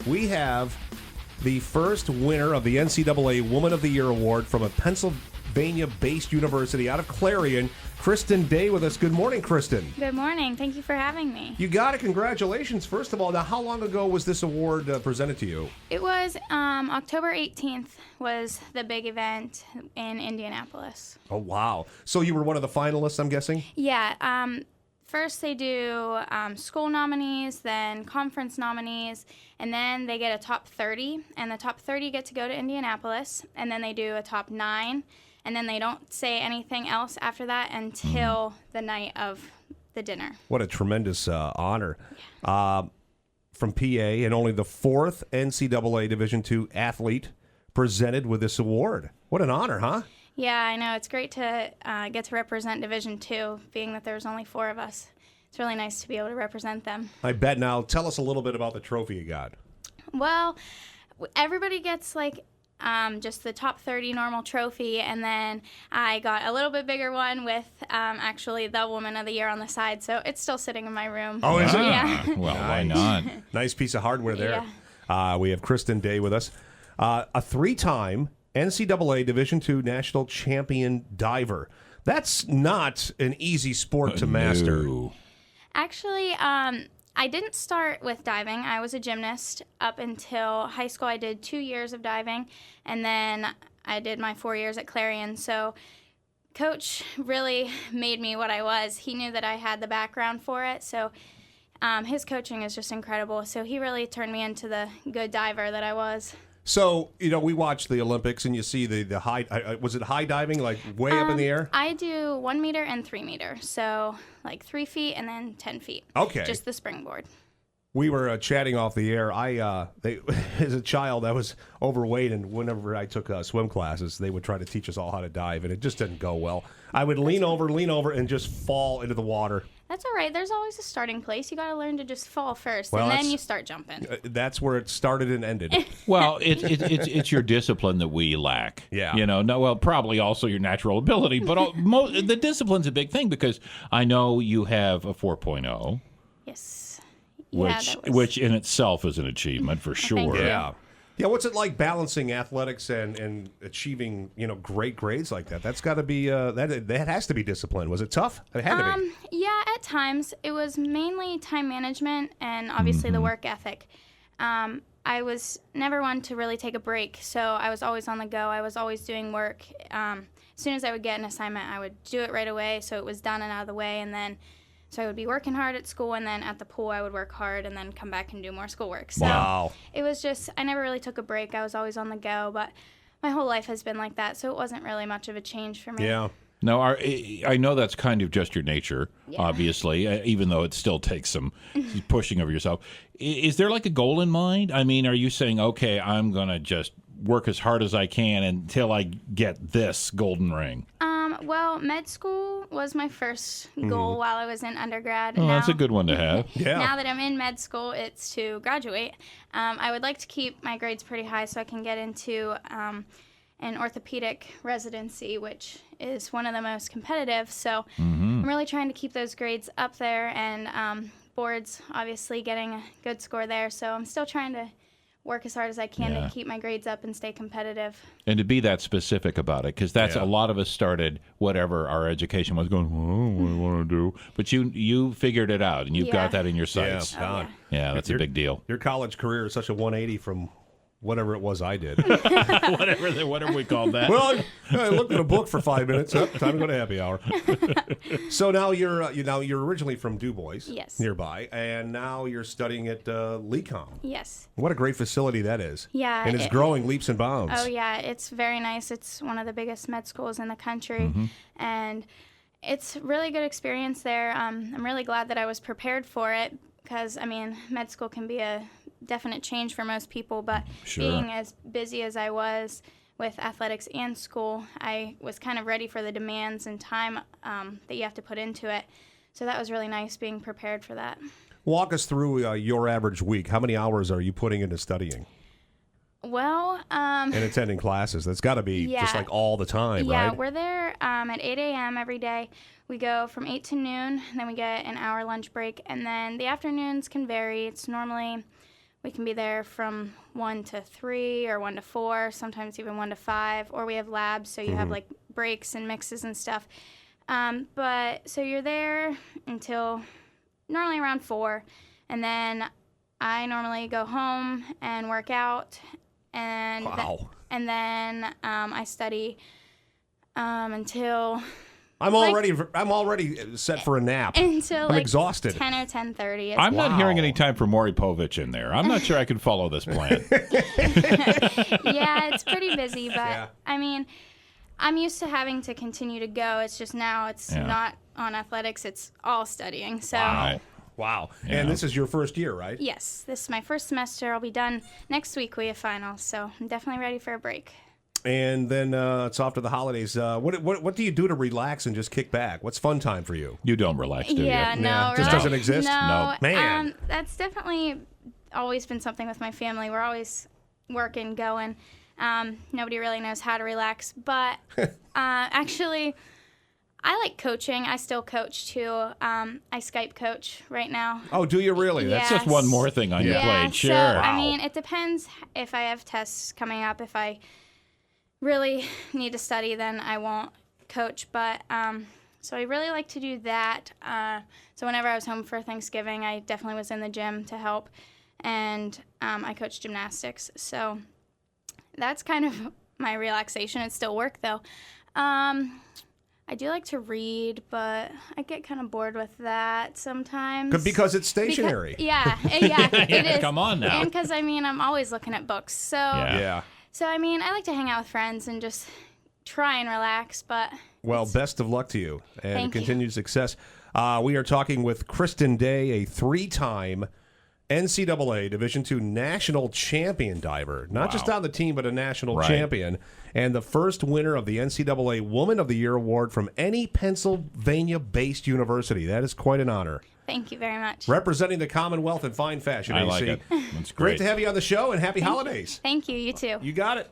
we have the first winner of the NCAA Woman of the Year award from a Pennsylvania-based university out of Clarion, Kristin Day, with us. Good morning, Kristin. Good morning. Thank you for having me. You got it. Congratulations, first of all. Now, how long ago was this award presented to you? It was October 18th was the big event in Indianapolis. Oh, wow. So you were one of the finalists, I'm guessing? Yeah. First they do school nominees, then conference nominees, and then they get a top 30. And the top 30 get to go to Indianapolis, and then they do a top 9. And then they don't say anything else after that until the night of the dinner. What a tremendous honor. Yeah. From PA, and only the 4th NCAA Division II athlete presented with this award. What an honor, huh? Yeah, I know. It's great to get to represent Division II, being that there's only 4 of us. It's really nice to be able to represent them. I bet. Now, tell us a little bit about the trophy you got. Well, everybody gets just the top 30 normal trophy, and then I got a little bit bigger one with actually the Woman of the Year on the side, so it's still sitting in my room. Oh, is it? Yeah. Well, why not? Nice piece of hardware there. Yeah. We have Kristin Day with us, a 3-time NCAA Division II national champion diver. That's not an easy sport to master. No. Actually, I didn't start with diving. I was a gymnast up until high school. I did 2 years of diving, and then I did my 4 years at Clarion. So Coach really made me what I was. He knew that I had the background for it, so his coaching is just incredible. So he really turned me into the good diver that I was. So, we watch the Olympics, and you see the high, was it high diving, like way up in the air? I do 1 meter and 3 meter, so 3 feet and then 10 feet. Okay. Just the springboard. We were chatting off the air. As a child, I was overweight, and whenever I took swim classes, they would try to teach us all how to dive, and it just didn't go well. I would lean over, and just fall into the water. That's all right. There's always a starting place. You got to learn to just fall first, Well, and then you start jumping. That's where it started and ended. Well, it's your discipline that we lack. Yeah. Probably also your natural ability, but the discipline's a big thing, because I know you have a 4.0. Yes. Which in itself is an achievement for sure. Thank you. Yeah. Yeah, what's it like balancing athletics and achieving, great grades like that? That's got to be that has to be discipline. Was it tough? It had to be. Yeah, at times. It was mainly time management and obviously the work ethic. I was never one to really take a break, so I was always on the go. I was always doing work. As soon as I would get an assignment, I would do it right away, so it was done and out of the way, and then so I would be working hard at school, and then at the pool I would work hard and then come back and do more schoolwork. So Wow. It was just, I never really took a break. I was always on the go, but my whole life has been like that, so it wasn't really much of a change for me. Yeah. Now, I know that's kind of just your nature, obviously, even though it still takes some pushing of yourself. Is there a goal in mind? I mean, are you saying, okay, I'm going to just work as hard as I can until I get this golden ring? Well, med school was my first goal while I was in undergrad. Oh, that's a good one to have. Yeah. Now that I'm in med school, it's to graduate. I would like to keep my grades pretty high so I can get into an orthopedic residency, which is one of the most competitive. So I'm really trying to keep those grades up there, and boards, obviously, getting a good score there. So I'm still trying to work as hard as I can to keep my grades up and stay competitive. And to be that specific about it, because that's a lot of us started whatever our education was going, what do I want to do? But you figured it out, and you've got that in your sights. Yeah, Yeah, that's a big deal. Your college career is such a 180 from whatever it was I did. whatever we called that. Well, I looked at a book for 5 minutes. Oh, time to go to happy hour. So now you're originally from Du Bois, nearby, and now you're studying at LECOM. Yes. What a great facility that is. Yeah. And it's growing leaps and bounds. Oh, yeah. It's very nice. It's one of the biggest med schools in the country, and it's a really good experience there. I'm really glad that I was prepared for it, because, med school can be a definite change for most people, but being as busy as I was with athletics and school, I was kind of ready for the demands and time that you have to put into it. So that was really nice being prepared for that. Walk us through your average week. How many hours are you putting into studying? Well, and attending classes. That's got to be just all the time, right? Yeah, we're there at 8 a.m. every day. We go from 8 to noon, and then we get an hour lunch break. And then the afternoons can vary. It's normally we can be there from 1 to 3 or 1 to 4, sometimes even 1 to 5, or we have labs, so you have like breaks and mixes and stuff. But so you're there until normally around 4, and then I normally go home and work out, and and then I study until I'm already set for a nap. until I'm like exhausted. 10 or 10:30. I'm not hearing any time for Maury Povich in there. I'm not sure I can follow this plan. Yeah, it's pretty busy, but Yeah. I mean, I'm used to having to continue to go. It's just now it's not on athletics. It's all studying. So Right. Wow. Yeah. And this is your first year, right? yes, this is my first semester. I'll be done next week. We have finals, so I'm definitely ready for a break. And then it's off to the holidays. What do you do to relax and just kick back? What's fun time for you? You don't relax, do Yeah, you? no, Yeah, just really- doesn't exist? No, Man. that's definitely always been something with my family. We're always working, going. Nobody really knows how to relax, but actually, I like coaching. I still coach too. I Skype coach right now. Oh, do you really? Yeah. That's just one more thing on your plate. Sure. So, I mean, it depends if I have tests coming up. If I really need to study, then I won't coach. But so I really like to do that. So whenever I was home for Thanksgiving, I definitely was in the gym to help, and I coach gymnastics. So that's kind of my relaxation. It's still work though. I do like to read, but I get kind of bored with that sometimes. Because it's stationary. Yeah, it is. Come on now. And because, I mean, I'm always looking at books. So, Yeah. so I mean, I like to hang out with friends and just try and relax, but Well, best of luck to you and Thank you. continued success. We are talking with Kristin Day, a 3-time NCAA Division II national champion diver. Not just on the team, but a national champion. And the first winner of the NCAA Woman of the Year award from any Pennsylvania-based university. That is quite an honor. thank you very much. Representing the Commonwealth in fine fashion, I AC. like it. That's Great great. to have you on the show, and happy holidays. Thank you, you too. You got it.